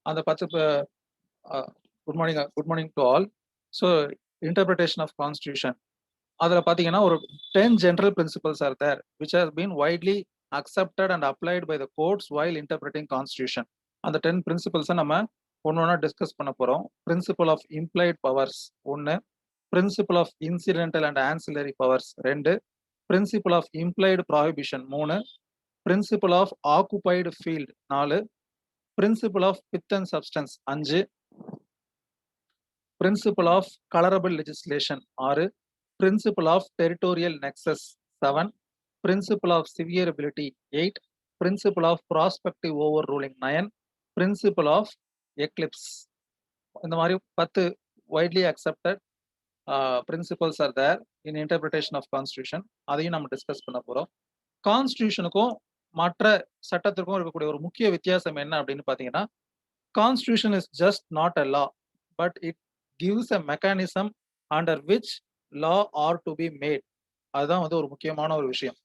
அந்த 10 good morning to all. So interpretation of constitution அதில் பார்த்தீங்கன்னா ஒரு 10 general principles are there which has been widely accepted and applied by the courts while interpreting constitution. அந்த 10 principles நம்ம ஒன்று discuss பண்ண போகிறோம். பிரின்சிபல் ஆஃப் இம்ப்ளைட் பவர்ஸ் ஒன்று, principle of incidental and ancillary powers 2, principle of implied prohibition 3, principle of occupied field 4, principle of pith and substance 5, principle of colourable legislation 6, principle of territorial nexus 7, principle of severability 8, principle of prospective overruling 9, principle of eclipse. இந்த மாதிரி 10 widely accepted principles are there in interpretation of constitution. அதையும் நம்ம discuss பண்ண போறோம். கான்ஸ்டியூஷனுக்கும் மற்ற சட்டத்திற்கும் இருக்கக்கூடிய ஒரு முக்கிய வித்தியாசம் என்ன அப்படின்னு பார்த்தீங்கன்னா, constitution is just not a law, but it gives a mechanism under which law are to be made. அதுதான் ஒரு முக்கியமான ஒரு விஷயம்.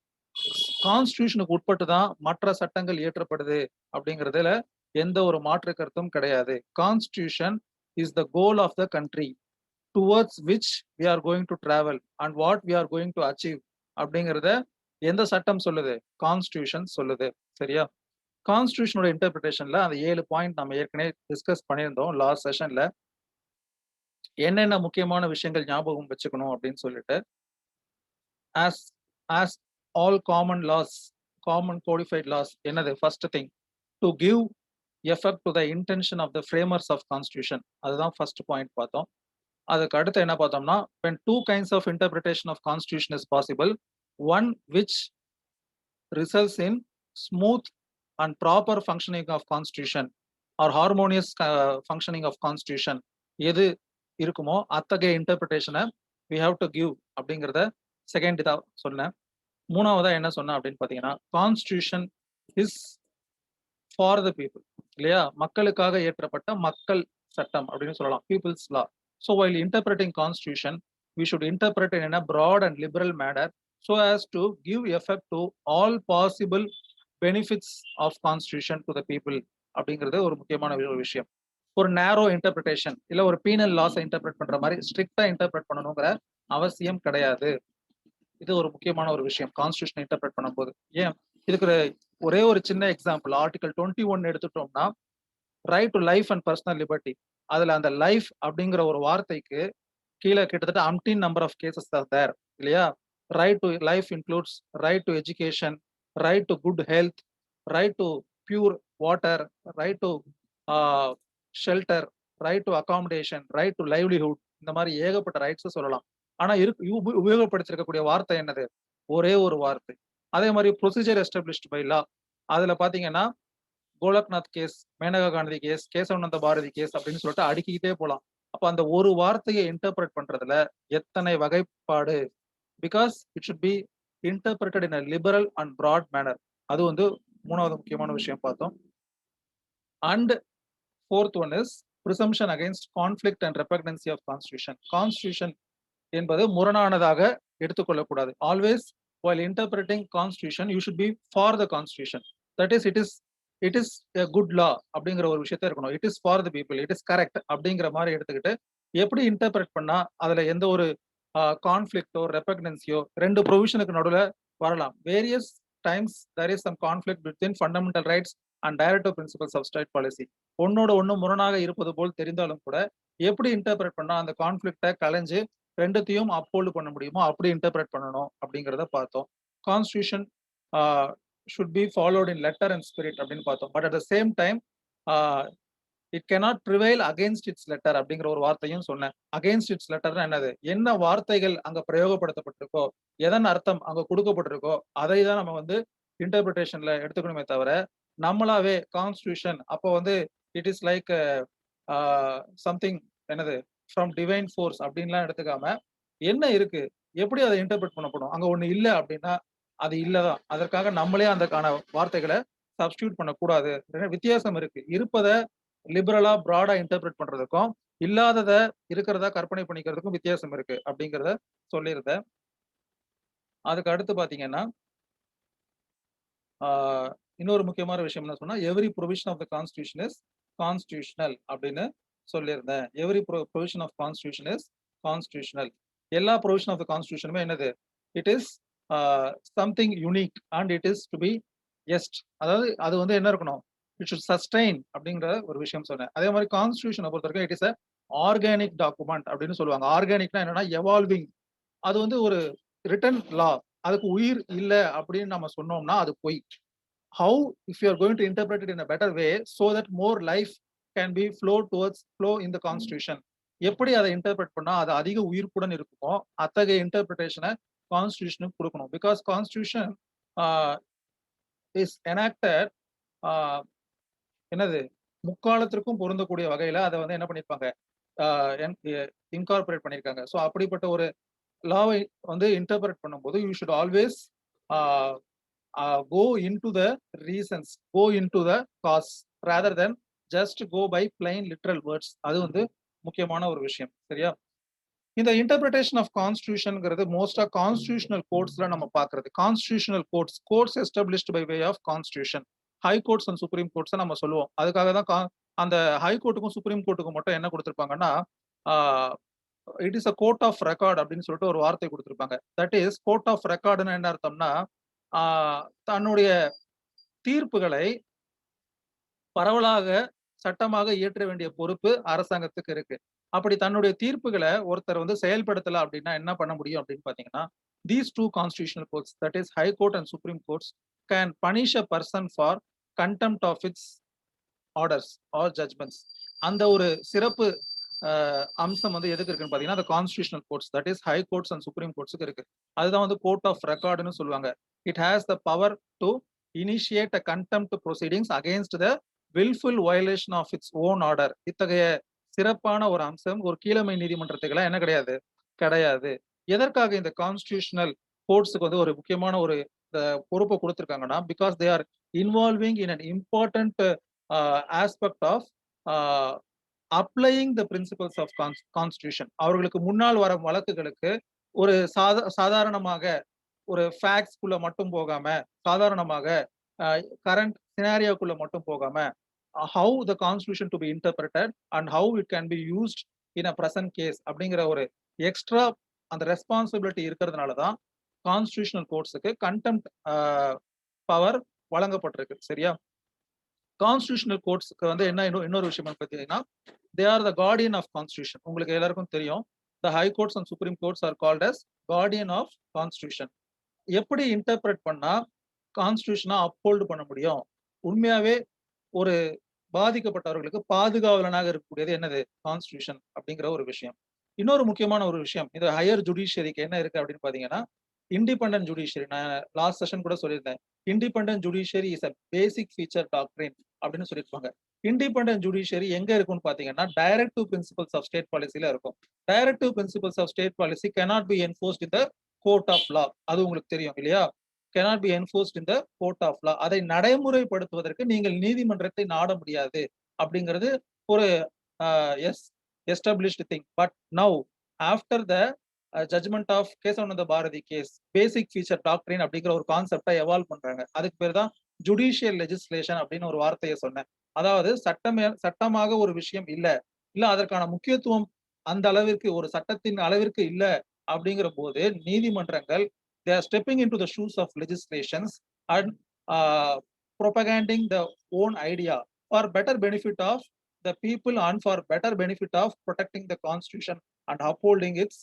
கான்ஸ்டியூஷனுக்கு உட்பட்டு தான் மற்ற சட்டங்கள் இயற்றப்படுது அப்படிங்கிறதுல எந்த ஒரு மாற்று கருத்தும் கிடையாது. Constitution is the goal of the country towards which we are going to travel and what we are going to achieve அப்படிங்கிறத எந்த சட்டம் சொல்லுது? கான்ஸ்டியூஷன் சொல்லுது. சரியா? கான்ஸ்டியூஷனோட இன்டர்பிரிட்டேஷன்ல அந்த 7 பாயிண்ட் நம்ம ஏற்கனவே டிஸ்கஸ் பண்ணியிருந்தோம் லாஸ்ட் செஷன்ல. என்னென்ன முக்கியமான விஷயங்கள் ஞாபகம் வச்சுக்கணும் அப்படின்னு சொல்லிட்டு, as all common laws, common codified laws, என்னது first thing to give effect to the intention of the framers of constitution. அதுதான் ஃபர்ஸ்ட் பாயிண்ட் பார்த்தோம். அதுக்கு அடுத்து என்ன பார்த்தோம்னா, when two kinds of interpretation of constitution is possible, one which results in smooth and proper functioning of constitution or harmonious functioning of constitution, எது இருக்குமோ அத்தகைய இன்டர்பிரிட்டேஷனை we have to give அப்படிங்கிறத செகண்ட் இதா சொன்னேன். மூணாவதா என்ன சொன்னேன் அப்படின்னு பார்த்தீங்கன்னா, constitution is for the people, இல்லையா? மக்களுக்காக ஏற்றப்பட்ட மக்கள் சட்டம் அப்படின்னு சொல்லலாம், people's law. So while interpreting constitution we should interpret in a broad and liberal manner so as to give effect to all possible benefits of constitution to the people அப்படிங்கிறது ஒரு முக்கியமான ஒரு விஷயம். ஒரு நேரோ இன்டர்பிரிட்டேஷன் இல்லை ஒரு பீனல் லாஸை இன்டர்பிரட் பண்ற மாதிரி ஸ்ட்ரிக்டா இன்டர்பிரட் பண்ணணுங்கிற அவசியம் கிடையாது. இது ஒரு முக்கியமான ஒரு விஷயம் கான்ஸ்டியூஷன் இன்டர்பிரட் பண்ணும்போது. ஏன் இதுக்கு ஒரே ஒரு சின்ன எக்ஸாம்பிள், ஆர்டிகல் 21 எடுத்துட்டோம்னா, right to life and personal liberty. அதுல அந்த லைஃப் அப்படிங்கிற ஒரு வார்த்தைக்கு கீழே கிட்டத்தட்ட அம்டீன் நம்பர் ஆஃப் கேசஸ் தான் தேர், இல்லையா? Right to life includes right to education, right to good health, right to pure water, right to shelter, right to accommodation, right to livelihood. இந்த மாதிரி ஏகப்பட்ட ரைட்ஸ் சொல்லலாம். ஆனா உபயோகப்படுத்திருக்கக்கூடிய வார்த்தை என்னது? ஒரே ஒரு வார்த்தை. அதே மாதிரி ப்ரொசீஜர் எஸ்டாப்ளிஷ்ட் பை லா, அதுல பாத்தீங்கன்னா Golaknath case, Maneka Gandhi case, Kesavananda Bharati case அப்படின்னு சொல்லிட்டு அடுக்கிக்கிட்டே போலாம். அப்ப அந்த ஒரு வார்த்தையை இன்டர்பிரட் பண்றதுல எத்தனை வகைப்பாடு, because it should be interpreted in a liberal and broad manner. அது மூணாவது முக்கியமான விஷயம் பார்த்தோம். And fourth one is presumption against conflict and repugnancy of constitution. Constitution என்பது முரணானதாக எடுத்துக்கொள்ளக்கூடாது. Always while interpreting constitution you should be for the constitution, that is it is a good law அப்படிங்கிற ஒரு விஷயத்தை இருக்கணும். it is for the people, it is correct அப்படிங்கிற மாதிரி எடுத்துக்கிட்டு எப்படி இன்டர்பிரட் பண்ணா அதுல எந்த ஒரு கான்ஃபிளிக்டோ ரெபக்னன்சியோ ரெண்டு ப்ரொவிஷனுக்கு நடுவில் வரலாம். Various times there is some conflict between fundamental rights and directive principles of state policy. ஒன்னோட ஒன்று முரணாக இருப்பது போல் தெரிந்தாலும் கூட எப்படி இன்டர்பிரட் பண்ணா அந்த கான்ஃபிளிக்டை கலைஞ்சு ரெண்டுத்தையும் அப்போல்டு பண்ண முடியுமோ அப்படி இன்டர்பிரட் பண்ணணும் அப்படிங்கிறத பார்த்தோம். Constitution should be followed in letter and spirit அப்படின்னு பார்த்தோம். But at the same time it cannot prevail against it's letter அப்படிங்கிற ஒரு வார்த்தையும் சொன்னேன். அகெயின்ஸ்ட் இட்ஸ் லெட்டர்னா என்னது? என்ன வார்த்தைகள் அங்க பிரயோகப்படுத்தப்பட்டிருக்கோ, எதன் அர்த்தம் அங்க கொடுக்கப்பட்டிருக்கோ அதை தான் நம்ம இன்டர்பிரிட்டேஷன்ல எடுத்துக்கணுமே தவிர நம்மளாவே கான்ஸ்டியூஷன் அப்போ இட் இஸ் லைக் சம்திங் என்னது ஃப்ரம் டிவைன் ஃபோர்ஸ் அப்படின்லாம் எடுத்துக்காம என்ன இருக்கு, எப்படி அதை இன்டர்பிரட் பண்ணப்படும், அங்க ஒண்ணு இல்லை அப்படின்னா அது இல்லதான். அதற்காக நம்மளே அதற்கான வார்த்தைகளை சப்ஸ்டியூட் பண்ணக்கூடாது. வித்தியாசம் இருக்கு. இருப்பதை லிபரலா பிராடா இன்டர்பிரட் பண்றதுக்கும் இல்லாததை இருக்கிறதா கற்பனை பண்ணிக்கிறதுக்கும் வித்தியாசம் இருக்கு அப்படிங்கிறத சொல்லியிருந்தேன். அதுக்கு அடுத்து பாத்தீங்கன்னா இன்னொரு முக்கியமான விஷயம் என்ன சொன்னா, every provision of the constitution is constitutional அப்படின்னு சொல்லியிருந்தேன். Every provision of constitution is constitutional. எல்லா ப்ரொவிஷன் ஆஃப் த கான்ஸ்டிடியூஷனுமே என்னது? It is something unique and it is to be எஸ்ட். அதாவது அது வந்து என்ன இருக்கணும்? இட் ஷுட் சஸ்டெயின் அப்படிங்கிற ஒரு விஷயம் சொன்னேன். அதே மாதிரி கான்ஸ்டிடியூஷனை பொறுத்த வரைக்கும் it is a organic document அப்படின்னு சொல்லுவாங்க. ஆர்கானிக்னா என்னன்னா எவால்விங். அது வந்து ஒரு ரிட்டன் லா. அதுக்கு உயிர் இல்ல அப்படின்னு நம்ம சொன்னோம்னா அது பொய். How, if you are going to interpret it in a better way so that more life can be flow in the constitution, எப்படி அதை இன்டர்பிரட் பண்ணா அது அதிக உயிர்ப்புடன் இருக்குமோ அத்தகைய இன்டர்பிரிட்டேஷனை கான்ஸ்டிடியூஷனுக்கு கொடுக்கணும். பிகாஸ் கான்ஸ்டிடியூஷன் இஸ் enacted என்னது முக்காலத்திற்கும் பொருந்தக்கூடிய வகையில அதை வந்து என்ன பண்ணிருப்பாங்க, இன்கார்பரேட் பண்ணிருக்காங்க. ஸோ அப்படிப்பட்ட ஒரு லாவை வந்து இன்டர்பிரட் பண்ணும்போது you should always go into the reasons, go into the cause rather than just go by plain literal words. அது வந்து முக்கியமான ஒரு விஷயம். சரியா? இந்த இன்டர்பிரிட்டேஷன் ஆஃப் கான்ஸ்டிடியூஷன்ங்கிறது மோஸ்டா கான்ஸ்டிடியூஷனல் கோர்ட்ஸ்ல நம்ம பார்க்கிறது. Constitutional courts established by way of constitution. High courts and supreme courts நம்ம சொல்லுவோம். அதுக்காக தான் அந்த ஹை கோர்ட்டுக்கும் சுப்ரீம் கோர்ட்டுக்கும் மட்டும் என்ன கொடுத்திருப்பாங்கன்னா, it is a court of record அப்படின்னு சொல்லிட்டு ஒரு வார்த்தை கொடுத்திருப்பாங்க. தட் இஸ் கோர்ட் ஆஃப் ரெக்கார்டுன்னு என்ன அர்த்தம்னா, தன்னுடைய தீர்ப்புகளை பரவலாக சட்டமாக இயற்ற வேண்டிய பொறுப்பு அரசாங்கத்துக்கு இருக்கு. அப்படி தன்னுடைய தீர்ப்புகளை ஒருத்தர் வந்து செயல்படுத்தல அப்படின்னா என்ன பண்ண முடியும் அப்படின்னு பாத்தீங்கன்னா, these two constitutional courts, that is high court and supreme courts, can punish a person for contempt of its orders or judgments. அந்த ஒரு சிறப்பு அம்சம் வந்து எதுக்கு இருக்குன்னு பாத்தீங்கன்னா, the constitutional courts, that is high courts and supreme courtsக்கு இருக்கு. அதுதான் வந்து கோர்ட் ஆஃப் ரெக்கார்டுன்னு சொல்லுவாங்க. It has the power to initiate a contempt proceedings against the willful violation of its own order. இத்தகைய சிறப்பான ஒரு அம்சம் ஒரு கீழமை நீதிமன்றத்துக்குலாம் என்ன கிடையாது. எதற்காக இந்த கான்ஸ்டிடியூஷனல் கோர்ட்ஸுக்கு வந்து ஒரு முக்கியமான ஒரு பொறுப்பை கொடுத்திருக்காங்கன்னா, because they are involving in an important aspect of applying the principles of constitution. அவர்களுக்கு முன்னால் வர வழக்குகளுக்கு ஒரு சாதாரணமாக ஒரு ஃபேக்ட்ஸ்குள்ள மட்டும் போகாம, சாதாரணமாக கரண்ட் சினாரியோக்குள்ள மட்டும் போகாம, how the constitution to be interpreted and how it can be used in a present case அப்படிங்கிற ஒரு எக்ஸ்ட்ரா அந்த ரெஸ்பான்சிபிலிட்டி இருக்கிறதுனால தான் கான்ஸ்டிடியூஷனல் கோர்ட்ஸுக்கு கண்டெம்ட் பவர் வழங்கப்பட்டிருக்கு. சரியா? கான்ஸ்டிடியூஷனல் கோர்ட்ஸ்க்கு வந்து என்ன இன்னொரு விஷயம் பார்த்தீங்கன்னா, they are the guardian of constitution. உங்களுக்கு எல்லாருக்கும் தெரியும், the high courts and supreme courts are called as guardian of constitution. எப்படி இன்டர்பிரட் பண்ணா கான்ஸ்டிடியூஷனை அப்ஹோல்டு பண்ண முடியும்? உண்மையாவே ஒரு பாதிக்கப்பட்டவர்களுக்கு பாதுகாவலனாக இருக்கக்கூடியது என்னது? கான்ஸ்டிடியூஷன் அப்படிங்கிற ஒரு விஷயம். இன்னொரு முக்கியமான ஒரு விஷயம், இந்த ஹையர் ஜுடிஷியரிக்கு என்ன இருக்கு அப்படின்னு பாத்தீங்கன்னா, இண்டிபெண்டன்ட் ஜுடிஷியரி. நான் லாஸ்ட் செஷன் கூட சொல்லியிருந்தேன், independent judiciary is a basic feature doctrine அப்படின்னு சொல்லியிருப்பாங்க. இண்டிபெண்டன்ட் ஜுடிஷியரி எங்க இருக்குன்னு பாத்தீங்கன்னா, டைரக்டிவ் பிரின்சிபல்ஸ் ஆஃப் ஸ்டேட் பாலிசில இருக்கும். Directive principles of state policy cannot be enforced in the court of law. அது உங்களுக்கு தெரியும் இல்லையா? cannot be enforced in the court of law. அதை நடைமுறைப்படுத்துவதற்கு நீங்கள் நீதிமன்றத்தை நாட முடியாது அப்படிங்கிறது ஒரு established thing. But now after the judgment of Kesavananda Bharati case, basic feature doctrine அப்படிங்கிற ஒரு கான்செப்டை எவால்வ் பண்றாங்க. அதுக்கு பேர் தான் ஜுடிஷியல் லெஜிஸ்லேஷன் அப்படின்னு ஒரு வார்த்தையை சொன்னேன். அதாவது சட்டமாக ஒரு விஷயம் இல்ல அதற்கான முக்கியத்துவம் அந்த அளவிற்கு ஒரு சட்டத்தின் அளவிற்கு இல்ல அப்படிங்கிற போது நீதிமன்றங்கள் they are stepping into the shoes of legislations and propagating the own idea for better benefit of the people and for better benefit of protecting the constitution and upholding its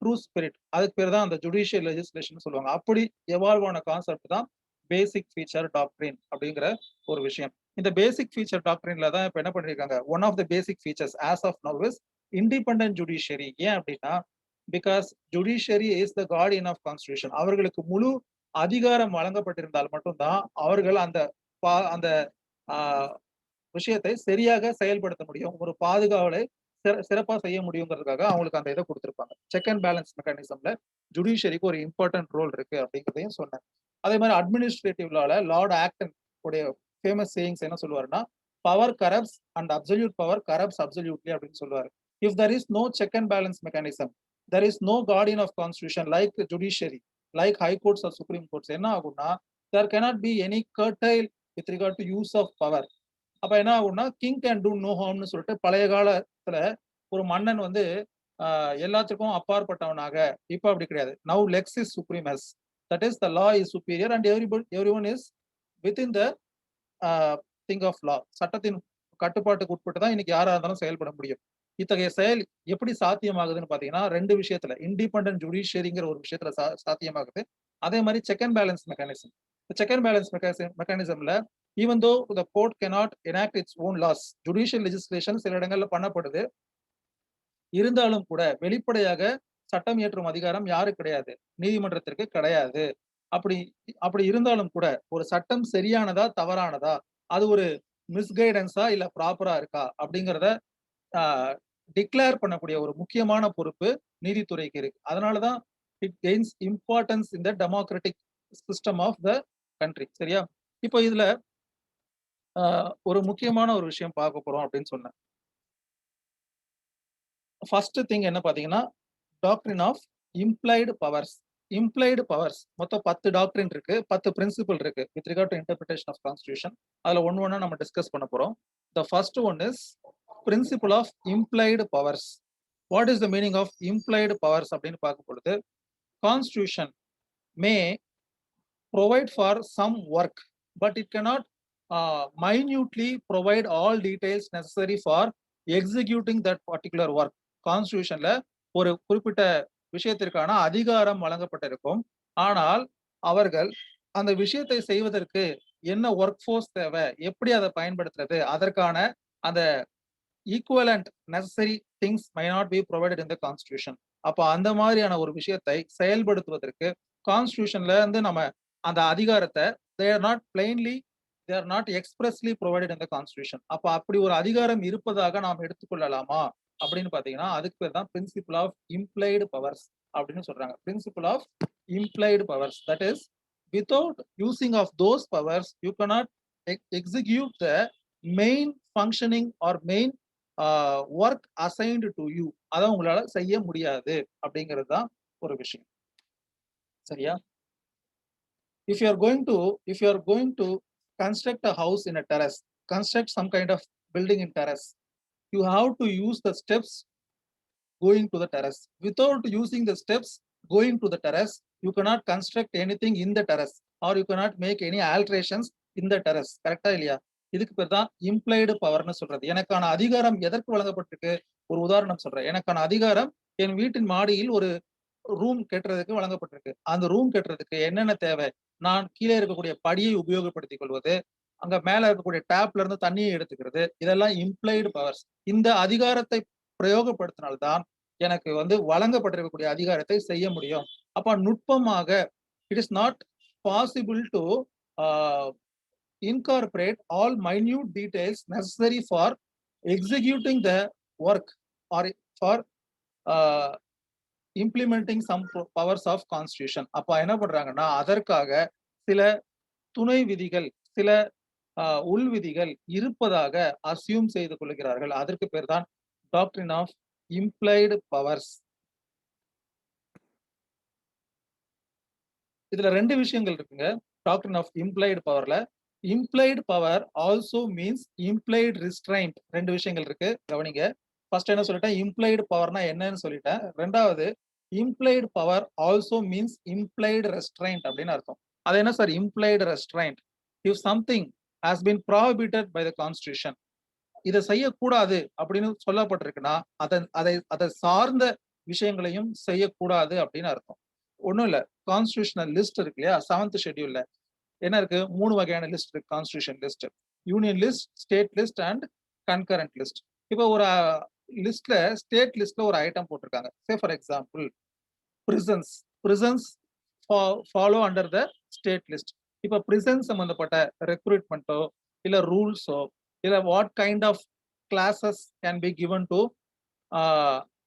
true spirit. அதுக்கு பேர் தான் அந்த judicial legislation சொல்லுவாங்க. அப்படி evolve ஆன concept தான் பேசிக் feature doctrine அப்படிங்கிற ஒரு விஷயம். இந்த பேசிக் ஃபீச்சர் டாக்ட்ரின்ல தான் இப்ப என்ன பண்ணிருக்காங்க, one of the basic features as of now is independent judiciary. ஏன் அப்படின்னா, because judiciary is the guardian of constitution. அவர்களுக்கு முழு அதிகாரம் வழங்கப்பட்டிருந்தால் மட்டும்தான் அவர்கள் அந்த விஷயத்தை சரியாக செயல்படுத்த முடியும், ஒரு பாதுகாவலை சிறப்பா செய்ய முடியுங்கிறதுக்காக அவங்களுக்கு அந்த இதை கொடுத்திருப்பாங்க. செக் அண்ட் பேலன்ஸ் மெக்கானிசம்ல ஜுடிஷியரிக்கு ஒரு இம்பார்ட்டன்ட் ரோல் இருக்கு அப்படிங்கிறதையும் சொன்னேன். அதே மாதிரி அட்மினிஸ்ட்ரேட்டிவ் லால லார்ட் ஆக்டன் உடைய ஃபேமஸ் சேயிங்ஸ் என்ன சொல்லுவாருன்னா, power corrupts and absolute power corrupts absolutely அப்படின்னு சொல்லுவாரு. If there is no check and balance mechanism, there is no guardian of constitution like judiciary, like high courts or supreme courts, என்ன ஆகும்னா, there cannot be any curtail with regard to use of power. அப்ப என்ன ஆகும்னா king can do no ஹார்ம்னு சொல்லிட்டு பழைய காலத்துல ஒரு மன்னன் வந்து எல்லாத்துக்கும் அப்பாற்பட்டவனாக, இப்ப அப்படி கிடையாது. Now lex is supremus. That is the law is superior and everyone is within the thing of law. சட்டத்தின் கட்டுப்பாட்டுக்கு உட்பட்டு தான் இன்னைக்கு யாரா இருந்தாலும் செயல்பட முடியும். இத்தகைய செயல் எப்படி சாத்தியமாகுதுன்னு பாத்தீங்கன்னா 2 விஷயத்துல இண்டிபெண்டன்ட் ஜுடிஷியரிங்கிற ஒரு விஷயத்துல சாத்தியமாகுது. அதே மாதிரி check and balance mechanism. Check and balance மெக்கானிசம்ல even though the court cannot enact its own laws, judicial legislation சில இடங்கள்ல பண்ணப்படுது. இருந்தாலும் கூட வெளிப்படையாக சட்டம் இயற்றும் அதிகாரம் யாருக்கு கிடையாது? நீதிமன்றத்திற்கு கிடையாது. அப்படி அப்படி இருந்தாலும் கூட ஒரு சட்டம் சரியானதா? தவறானதா? அது ஒரு மிஸ்கைடன்ஸா? இல்ல ப்ராப்பரா இருக்கா? அப்படிங்கிறத அ டிக்ளேர் பண்ணக்கூடிய ஒரு முக்கியமான பொறுப்பு நீதித்துறைக்கு இருக்கு. அதனால தான் it gains importance in the democratic system of the country. சரியா? இப்போ இதுல அ ஒரு முக்கியமான ஒரு விஷயம் பார்க்க போறோம் அப்படின்னு சொன்னேன். ஃபர்ஸ்ட் திங் என்ன பார்த்தீங்கன்னா, doctrine of implied powers. Implied powers மொத்தம் 10 டாக்ட்ரின் இருக்கு. 10 பிரின்சிபல் இருக்கு. With regard to interpretation of constitution. அதுல ஒண்ணு ஒண்ணா நம்ம டிஸ்கஸ் பண்ண போறோம். The first one is principle of implied powers. What is the meaning of implied powers அப்படின்னு பார்க்கும் பொழுது, constitution may provide for some work, but it cannot minutely provide all details necessary for executing that particular work. கான்ஸ்டிடியூஷன்ல ஒரு குறிப்பிட்ட விஷயத்திற்கான அதிகாரம் வழங்கப்பட்டிருக்கும். ஆனால் அவர்கள் அந்த விஷயத்தை செய்வதற்கு என்ன ஒர்க் ஃபோர்ஸ் தேவை, எப்படி அதை பயன்படுத்துறது, அதற்கான அந்த equivalent necessary things my not be provided in the constitution. அப்ப அந்த மாதிரியான ஒரு விஷயத்தை செயல்படுத்துவதற்கு கான்ஸ்டிடியூஷன்ல இருந்து நம்ம அந்த அதிகாரத்தை they are not plainly they are not expressly provided in the constitution. அப்ப அப்படி ஒரு அதிகாரம் இருப்பதாக நாம் எடுத்துக்கொள்ளலாமா அப்படின்னு பாத்தீங்கன்னா அதுக்கு பேர் தான் பிரின்சிபல் ஆஃப் இம்ப்ளைடு பவர்ஸ் அப்படின்னு சொல்றாங்க. Principle of implied powers, that is without using of those powers you cannot execute the main functioning or main work assigned to you. அதை உங்களால செய்ய முடியாது அப்படிங்கிறது தான் ஒரு விஷயம். சரியா? if you are going to if you are going to construct a house in a terrace, construct some kind of building in terrace, you have to use the steps going to the terrace. Without using the steps going to the terrace, you cannot construct anything in the terrace or you cannot make any alterations in the terrace. கரெக்டா இல்லையா? இதுக்கு பேர் தான் implied பவர்னு சொல்றது. எனக்கான அதிகாரம் எதற்கு வழங்கப்பட்டிருக்கு? ஒரு உதாரணம் சொல்றேன். எனக்கான அதிகாரம் என் வீட்டின் மாடியில் ஒரு ரூம் கட்டுறதுக்கு வழங்கப்பட்டிருக்கு. அந்த ரூம் கட்டுறதுக்கு என்னென்ன தேவை? நான் கீழே இருக்கக்கூடிய படியை உபயோகப்படுத்திக் கொள்வது, அங்க மேல இருக்கக்கூடிய டேப்ல இருந்து தண்ணியை எடுத்துக்கிறது, இதெல்லாம் இம்ப்ளைடு பவர்ஸ். இந்த அதிகாரத்தை பிரயோகப்படுத்தினால்தான் எனக்கு வந்து வழங்கப்பட்டிருக்கக்கூடிய அதிகாரத்தை செய்ய முடியும். அப்ப நுட்பமாக it is not possible to incorporate all minute details necessary for executing the work or for uh, implementing some powers of constitution. அப்ப என்ன பண்றாங்கன்னா அதற்காக சில துணை விதிகள், சில உள் விதிகள் இருப்பதாக அசியூம் செய்து கொள்கிறார்கள். அதற்கு பேர் தான் டாக்ட்ரின் ஆஃப் இம்ப்ளைடு பவர்ஸ். இதுல 2 விஷயங்கள் இருக்குங்க டாக்ட்ரின் ஆஃப் இம்ப்ளைடு பவர்ல. Implied power also means implied restraint. 2 விஷயங்கள் இருக்கு, கவனிங்க. ஃபர்ஸ்ட் என்ன சொல்லிட்டேன்? இம்ப்ளைடு பவர்னா என்னன்னு சொல்லிட்டேன். ரெண்டாவது implied power also means implied restraint அப்படின்னு அர்த்தம். அது என்ன sir implied restraint? If something has been prohibited by the constitution, இதை செய்யக்கூடாது அப்படின்னு சொல்லப்பட்டிருக்குன்னா அதை சார்ந்த விஷயங்களையும் செய்யக்கூடாது அப்படின்னு அர்த்தம். ஒண்ணும் இல்ல, கான்ஸ்டிடியூஷனல் லிஸ்ட் இருக்கு இல்லையா? 7th ஷெட்யூல்ல என்ன இருக்கு? 3 வகையான லிஸ்ட் இருக்கு constitution list. Union list, state list and concurrent list. இப்போ ஒரு லிஸ்ட்ல ஸ்டேட் லிஸ்ட்ல ஒரு ஐட்டம் போட்டிருக்காங்க. Say for example prisons. Prisons follow under the state list. இப்போ பிரிசன் சம்பந்தப்பட்ட ரெக்ரூட்மெண்ட்டோ இல்ல ரூல்ஸோ இல்ல what kind of classes can be given to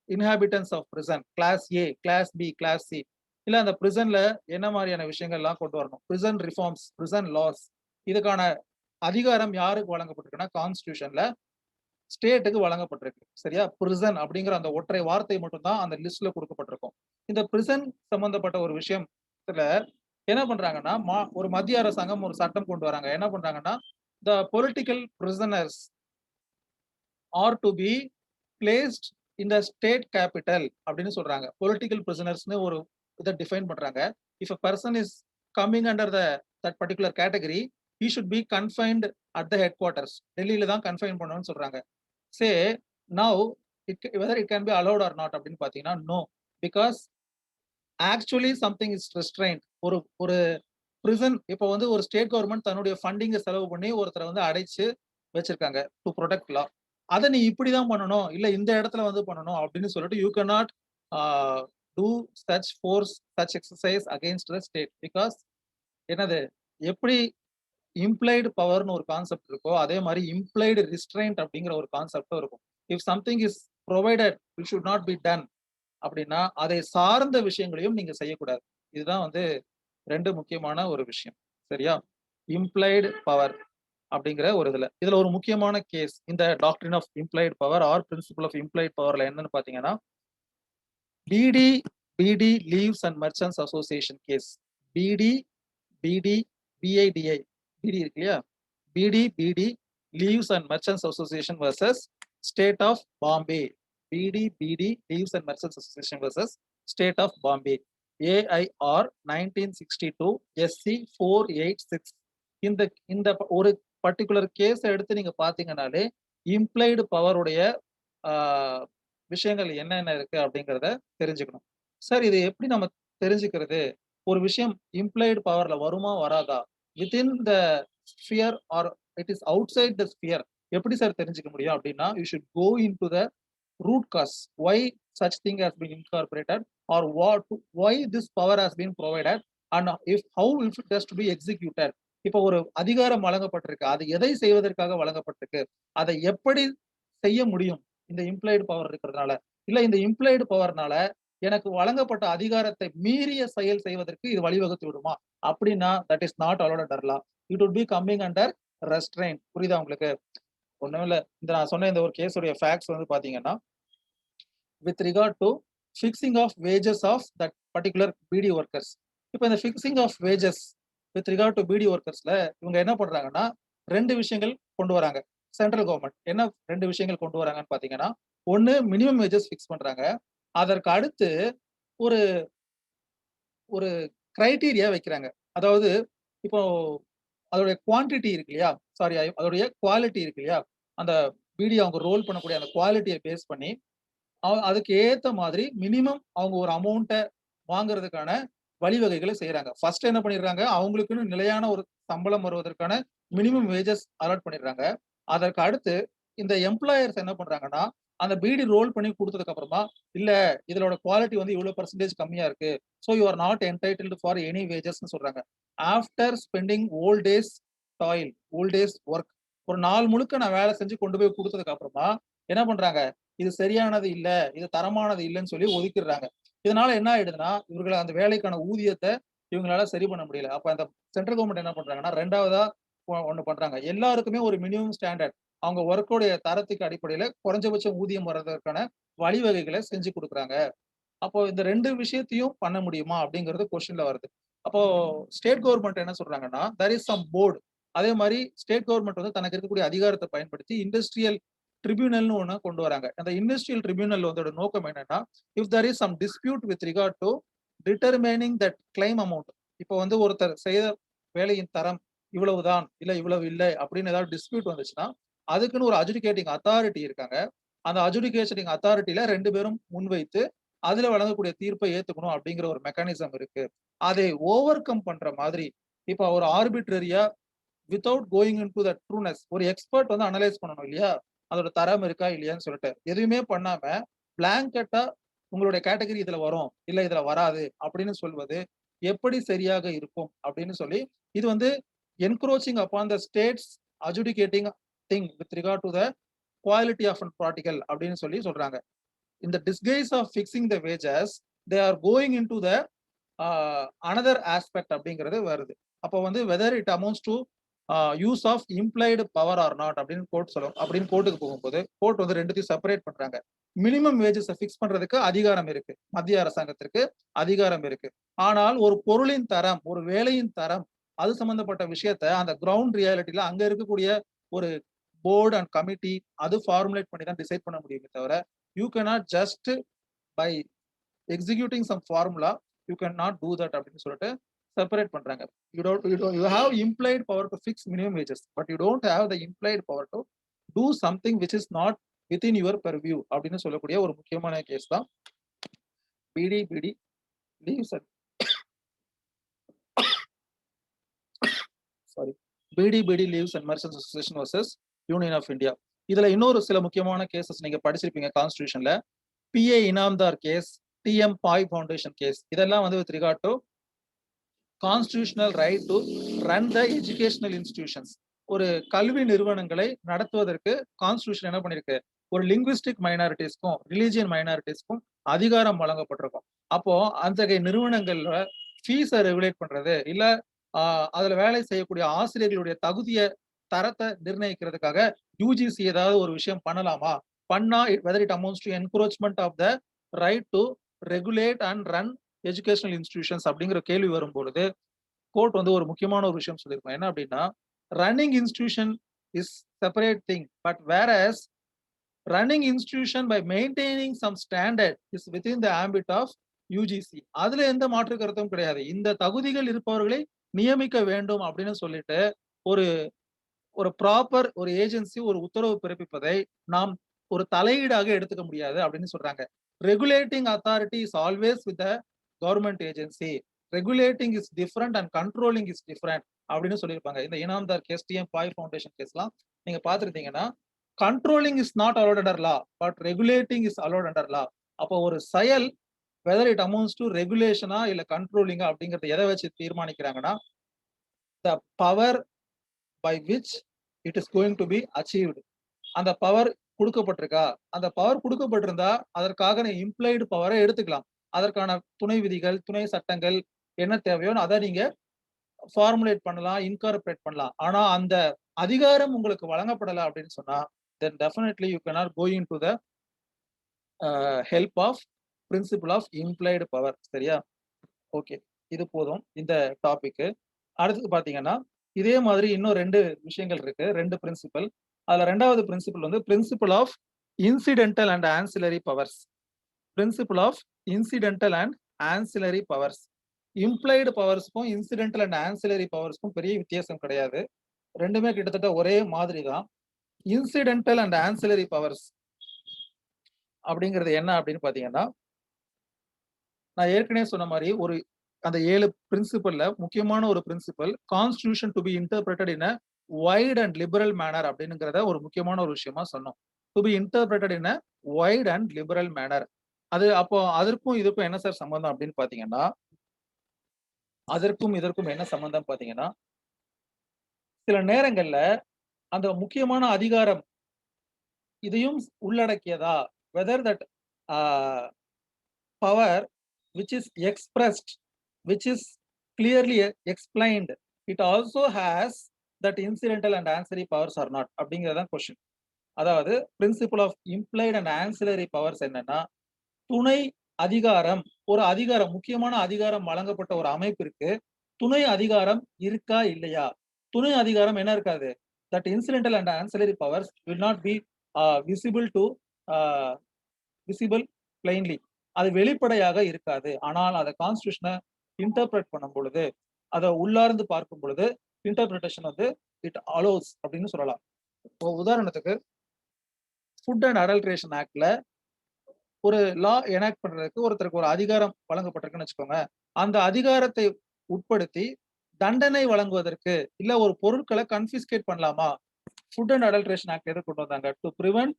inhabitants of prison, class A, class B, class C, இல்ல அந்த பிரிசன்ல என்ன மாதிரியான விஷயங்கள்லாம் கொண்டு வரணும், பிரிசன் ரிஃபார்ம்ஸ், பிரிசன் லாஸ், இதுக்கான அதிகாரம் யாருக்கு வழங்கப்பட்டிருக்குன்னா கான்ஸ்டிடியூஷன்ல ஸ்டேட்டுக்கு வழங்கப்பட்டிருக்கு. சரியா? பிரிசன் அப்படிங்கிற அந்த ஒற்றை வார்த்தை மட்டும் தான் அந்த லிஸ்ட்ல கொடுக்கப்பட்டிருக்கும். இந்த பிரிசன் சம்பந்தப்பட்ட ஒரு விஷயத்துல என்ன பண்றாங்கன்னா ஒரு மத்திய அரசாங்கம் ஒரு சட்டம் கொண்டு வராங்க. என்ன பண்றாங்கன்னா the political prisoners are to be placed in the state capital அப்படின்னு சொல்றாங்க. பொலிட்டிக்கல் பிரிசனர்ஸ்னு ஒரு இதை டிஃபைன் பண்றாங்க. If a person is coming under that particular category, he should be confined at the headquarters. டெல்லியில தான் கன்ஃபைன் பண்ணணும்னு சொல்றாங்க. Say now whether it can be allowed or not அப்படின்னு பாத்தீங்கன்னா no, because actually something is restrained. ஒரு ஒரு prison இப்போ வந்து ஒரு ஸ்டேட் கவர்மெண்ட் தன்னுடைய ஃபண்டிங்கை செலவு பண்ணி ஒருத்தரை வந்து அடைச்சு வச்சிருக்காங்க டு ப்ரொடெக்ட் லா. அதை நீ இப்படிதான் பண்ணணும், இல்ல இந்த இடத்துல வந்து பண்ணணும் அப்படின்னு சொல்லிட்டு you can not do such force such exercise against the state. Because என்னது, எப்படி இம்ப்ளைடு பவர்னு ஒரு கான்செப்ட் இருக்கோ அதே மாதிரி இம்ப்ளைடு ரிஸ்ட்ரெயின்ட் அப்படிங்கிற ஒரு கான்செப்டும் இருக்கும். If something is provided it should not be done அப்படின்னா அதை சார்ந்த விஷயங்களையும் நீங்க செய்யக்கூடாது. இதுதான் வந்து ரெண்டு முக்கியமான ஒரு விஷயம். சரியா? இம்ப்ளைடு பவர் அப்படிங்கிற ஒரு இதுல ஒரு முக்கியமான கேஸ் இந்த doctrine of implied power or principle of implied பவர்ல என்னன்னு பாத்தீங்கன்னா bidi leaves and merchants association case. Bidi B I D I bidi இருக்கு இல்லையா, bidi leaves and merchants association versus state of Bombay. Bidi leaves and merchants association versus state of Bombay. AIR 1962 SC 486. இந்த ஒரு particular case எடுத்து நீங்க பாத்தீங்கன்னாலே implied பவருடைய விஷயங்கள் என்னென்ன இருக்கு அப்படிங்கிறத தெரிஞ்சுக்கணும். சார் இது எப்படி நம்ம தெரிஞ்சுக்கிறது? ஒரு விஷயம் இம்ப்ளைடு பவர்ல வருமா வராதா, within the sphere or it is outside the sphere, எப்படி சார் தெரிஞ்சுக்க முடியும் அப்படின்னா you should go into the root cause, why such thing has been incorporated or why this power has been provided and how it has to be executed. இப்போ ஒரு அதிகாரம் வழங்கப்பட்டிருக்கு, அது எதை செய்வதற்காக வழங்கப்பட்டிருக்கு, அதை எப்படி செய்ய முடியும் இந்த இம்ப்ளைடு பவர் இருக்கிறதுனால, இல்ல இந்த இம்ப்ளைடு பவர்னால எனக்கு வழங்கப்பட்ட அதிகாரத்தை மீறிய செயல் செய்வதற்கு இது வழிவகுத்து விடுமா அப்படின்னா that is not allowed under law. It would be coming under restraint. புரியுதா உங்களுக்கு? ஒண்ணும் இல்ல, இந்த நான் சொன்ன இந்த ஒரு கேஸுடைய ஃபேக்ட்ஸ் வந்து பாத்தீங்கன்னா with regard to fixing of wages of that particular BD workers. இப்போ இந்த fixing of wages with regard to BD workersல இவங்க என்ன பண்றாங்கன்னா ரெண்டு விஷயங்கள் கொண்டு வராங்க. சென்ட்ரல் கவர்மெண்ட் என்ன ரெண்டு விஷயங்கள் கொண்டு வராங்கன்னு பாத்தீங்கன்னா, ஒன்னு மினிமம் வேஜஸ் ஃபிக்ஸ் பண்றாங்க, அதற்கு அடுத்து ஒரு ஒரு கிரைட்டீரியா வைக்கிறாங்க. அதாவது இப்போ அதோடைய குவான்டிட்டி இருக்கு இல்லையா, சாரி அதோடைய குவாலிட்டி இருக்கு இல்லையா, அந்த பிடி அவங்க ரோல் பண்ணக்கூடிய அந்த குவாலிட்டியை பேஸ் பண்ணி அதுக்கு ஏத்த மாதிரி மினிமம் அவங்க ஒரு அமௌண்ட்டை வாங்குறதுக்கான வழிவகைகளை செய்யறாங்க. ஃபர்ஸ்ட் என்ன பண்ணிடுறாங்க, அவங்களுக்குன்னு நிலையான ஒரு சம்பளம் வருவதற்கான மினிமம் வேஜஸ் அலாட் பண்ணிடுறாங்க. அதற்கு அடுத்து இந்த எம்ப்ளாயர்ஸ் என்ன பண்றாங்கன்னா அந்த பிடி ரோல் பண்ணி கொடுத்ததுக்கு அப்புறமா இல்ல இதோட குவாலிட்டி வந்து இவ்வளவு பர்சன்டேஜ் கம்மியா இருக்கு, so you are not entitled for any வேஜஸ்ன்னு சொல்றாங்க. After spending all days toil, all days work, ஒரு நாள் முழுக்க நான் வேலை செஞ்சு கொண்டு போய் கொடுத்ததுக்கு அப்புறமா என்ன பண்றாங்க, இது சரியானது இல்ல, இது தரமானது இல்லைன்னு சொல்லி ஒதுக்கிடுறாங்க. இதனால என்ன ஆயிடுதுன்னா இவர்களை அந்த வேலைக்கான ஊதியத்தை இவங்களால சரி பண்ண முடியல. அப்ப அந்த சென்ட்ரல் கவர்மெண்ட் என்ன பண்றாங்கன்னா ரெண்டாவதா ஒண்ணு பண்றாங்க, எல்லாருக்குமே ஒரு மினிமம் ஸ்டாண்டர்ட் அவங்க ஒர்க்கோடைய தரத்துக்கு அடிப்படையில குறைஞ்சபட்சம் ஊதியம் வர்றதற்கான வழிவகைகளை செஞ்சு கொடுக்குறாங்க. அப்போ இந்த ரெண்டு விஷயத்தையும் பண்ண முடியுமா அப்படிங்கிறது கொஸ்டின்ல வருது. அப்போ ஸ்டேட் கவர்மெண்ட் என்ன சொல்றாங்கன்னா there is some board. அதே மாதிரி ஸ்டேட் கவர்மெண்ட் வந்து தனக்கு இருக்கக்கூடிய அதிகாரத்தை பயன்படுத்தி இண்டஸ்ட்ரியல் ட்ரிபியூனல்னு ஒண்ணு கொண்டு வராங்க. அந்த இண்டஸ்ட்ரியல் ட்ரிபியூனல் வந்து நோக்கம் என்னன்னா if there is some dispute with regard to determining that claim amount. இப்போ வந்து ஒருத்தர் செய்த வேலையின் தரம் இவ்வளவுதான் இல்ல இவ்வளவு இல்லை அப்படின்னு ஏதாவது டிஸ்பியூட் வந்துச்சுன்னா அதுக்குன்னு ஒரு அஜுடிகேட்டிங் அத்தாரிட்டி இருக்காங்க. அந்த அஜுடிகேட்டிங் அத்தாரிட்டியில ரெண்டு பேரும் முன்வைத்து அதுல வழங்கக்கூடிய தீர்ப்பை ஏத்துக்கணும் அப்படிங்கிற ஒரு மெக்கானிசம் இருக்கு. அதை ஓவர் கம் பண்ற மாதிரி இப்போ ஒரு ஆர்பிட்ரரியா without going into the trueness ஒரு எக்ஸ்பர்ட் வந்து அனலைஸ் பண்ணணும் இல்லையா, அதோட தரம் இருக்கா இல்லையான்னு சொல்லிட்டு எதுவுமே பண்ணாம பிளாங்கெட்டா உங்களுடைய கேட்டகரி இதுல வரும் இல்ல இதுல வராது அப்படின்னு சொல்வது எப்படி சரியாக இருக்கும் அப்படின்னு சொல்லி இது வந்து encroaching upon the states adjudicating thing with regard to the quality of and practical அப்படின்னு சொல்லி சொல்றாங்க. இந்த disguise of fixing the wages they are going into the another aspect அப்படிங்கிறது வருது. அப்போ வந்து whether it amounts to use of implied power or not அப்படின்னு court சொல்லும். அப்படின்னு கோர்ட்டுக்கு போகும்போது கோர்ட் வந்து ரெண்டுத்தையும் செப்பரேட் பண்றாங்க. மினிமம் வேஜஸ் ஃபிக்ஸ் பண்றதுக்கு அதிகாரம் இருக்கு, மத்திய அரசாங்கத்திற்கு அதிகாரம் இருக்கு. ஆனால் ஒரு பொருளின் தரம் ஒரு வேலையின் தரம் அது சம்பந்தப்பட்ட விஷயத்த அந்த கிரவுண்ட் ரியாலிட்டியில அங்க இருக்கக்கூடிய ஒரு போர்டு அண்ட் கமிட்டி அது ஃபார்முலேட் பண்ணி தான் டிசைட் பண்ண முடியுமே தவிர you cannot just by executing some formula you can not do that அப்படின்னு சொல்லிட்டு செப்பரேட் பண்றாங்க. You have implied power to fix minimum wages, but you don't have the implied power to do something which is not within your purview அப்படின்னு சொல்லக்கூடிய ஒரு முக்கியமான case தான் பிடிபிடி leaves sorry பிடிபிடி leaves and merchants association versus Union of India. இதுல இன்னொரு சில முக்கியமான கேசஸ் நீங்க படிச்சிருப்பீங்க கான்ஸ்டிடியூஷன்ல. PA Inamdar case, DM Pai foundation case, இதெல்லாம் வந்து with regard to constitutional right to run the educational institutions. ஒரு கல்வி நிறுவனங்களை நடத்துவதற்கு கான்ஸ்டிடியூஷன் என்ன பண்ணிருக்கு, ஒரு லிங்குவிஸ்டிக் மைனாரிட்டிஸ்க்கும் ரிலீஜியன் மைனாரிட்டிஸ்க்கும் அதிகாரம் வழங்கப்பட்டிருக்கும். அப்போ அந்த நிறுவனங்கள்ல ஃபீஸை ரெகுலேட் பண்றது இல்ல அதுல வேலை செய்யக்கூடிய ஆசிரியர்களுடைய தகுதியை தரத்தை நிர்ணயிக்கிறதுக்காக யூஜிசி ஏதாவது ஒரு விஷயம் பண்ணலாமா, பண்ணா whether it amounts to encouragement of the right to regulate and run educational institutions அப்படிங்கிற கேள்வி வரும்பொழுது கோர்ட் வந்து ஒரு முக்கியமான ஒரு விஷயம் சொல்லியிருக்கோம். என்ன அப்படின்னா, running institution is separate thing, but whereas running institution by maintaining some standard is within the ambit of UGC. அதுல எந்த மாற்று கருத்தும் கிடையாது. இந்த தகுதிகள் இருப்பவர்களை நியமிக்க வேண்டும் அப்படின்னு சொல்லிட்டு ஒரு ஒரு ப்ராப்பர் ஒரு ஏஜென்சி ஒரு உத்தரவு பிறப்பிப்பதை நாம் ஒரு தலையீடாக எடுத்துக்க முடியாது அப்படின்னு சொல்றாங்க. Regulating authority is always with government agency, regulating is different and controlling is different அப்படின்னு சொல்லியிருப்பாங்க. இந்த Inamdar case, DM Pai foundation கேஸ்லாம் நீங்க பார்த்துருந்தீங்கன்னா, controlling is not allowed under law but regulating is allowed under law. அப்போ ஒரு செயல் வெதர் இட் அமௌண்ட்ஸ் டு ரெகுலேஷனா இல்ல கண்ட்ரோலிங்கா அப்படிங்கறத எதை வச்சு தீர்மானிக்கிறாங்கன்னா, the power by which it is going to be achieved. அந்த பவர் கொடுக்கப்பட்டிருக்கா, அந்த பவர் கொடுக்கப்பட்டிருந்தா அதற்காக இம்ப்ளைடு பவரை எடுத்துக்கலாம். அதற்கான துணை விதிகள், துணை சட்டங்கள் என்ன தேவையோ அதை நீங்க ஃபார்முலேட் பண்ணலாம், இன்கார்பரேட் பண்ணலாம். ஆனா அந்த அதிகாரம் உங்களுக்கு வழங்கப்படல அப்படின்னு சொன்னா then definitely you cannot go into the help of principle of implied power. சரியா? ஓகே, இது போதும் இந்த டாபிக். அடுத்து பாத்தீங்கன்னா இதே மாதிரி இன்னும் ரெண்டு விஷயங்கள் இருக்கு, ரெண்டு பிரின்சிபல். அதுல ரெண்டாவது பிரின்சிபல் வந்து principle of incidental and ancillary powers. Principle of incidental and ancillary powers. Implied பவர்ஸ்க்கும் இன்சிடென்டல் அண்ட் ஆன்சிலரி பவர்ஸ்க்கும் பெரிய வித்தியாசம் கிடையாது, ரெண்டுமே கிட்டத்தட்ட ஒரே மாதிரி தான். இன்சிடென்டல் அண்ட் ஆன்சிலரி பவர்ஸ் அப்படிங்கிறது என்ன அப்படின்னு பாத்தீங்கன்னா, நான் ஏற்கனவே சொன்ன மாதிரி ஒரு அந்த 7 பிரின்சிபல்ல முக்கியமான ஒரு principle constitution to be interpreted in a wide and liberal manner அப்படிங்கிறத ஒரு முக்கியமான ஒரு விஷயமா சொன்னோம். To be interpreted in a wide and liberal manner. அது அப்போ அதற்கும் இதுக்கும் என்ன சார் சம்பந்தம் அப்படின்னு பாத்தீங்கன்னா, அதற்கும் இதற்கும் என்ன சம்பந்தம் பாத்தீங்கன்னா, சில நேரங்கள்ல அந்த முக்கியமான அதிகாரம் இதையும் உள்ளடக்கியதா, whether that power which is expressed, which is clearly explained, it also has that incidental and ancillary powers or not அப்படிங்கறத क्वेश्चन. அதாவது principle of implied and ancillary powers என்னன்னா, துணை அதிகாரம், ஒரு அதிகாரம் முக்கியமான அதிகாரம் வழங்கப்பட்ட ஒரு அமைப்பிற்கு துணை அதிகாரம் இருக்கா இல்லையா. துணை அதிகாரம் என்ன இருக்காது, that incidental and ancillary powers will not be visible to visible plainly, அது வெளிப்படையாக இருக்காது. ஆனால் அதை கான்ஸ்டிடியூஷனை இன்டர்பிரட் பண்ணும் பொழுது, அதை உள்ளார்ந்து பார்க்கும் பொழுது இன்டர்பிரேஷன் வந்து இட் அலோஸ் அப்படின்னு சொல்லலாம். இப்போ உதாரணத்துக்கு ஃபுட் அண்ட் அடல்ட்ரேஷன் ஆக்ட்ல ஒரு லா எனாக்ட் பண்றதுக்கு ஒருத்தருக்கு ஒரு அதிகாரம் வழங்கப்பட்டிருக்குன்னு வச்சுக்கோங்க. அந்த அதிகாரத்தை உட்படுத்தி தண்டனை வழங்குவதற்கு இல்ல ஒரு பொருட்களை கன்ஃபிஸ்கேட் பண்ணலாமா, ஃபுட் அண்ட் அடல்ட்ரேஷன் ஆக்ட் எது கொண்டு வந்தாங்க, டு பிரிவென்ட்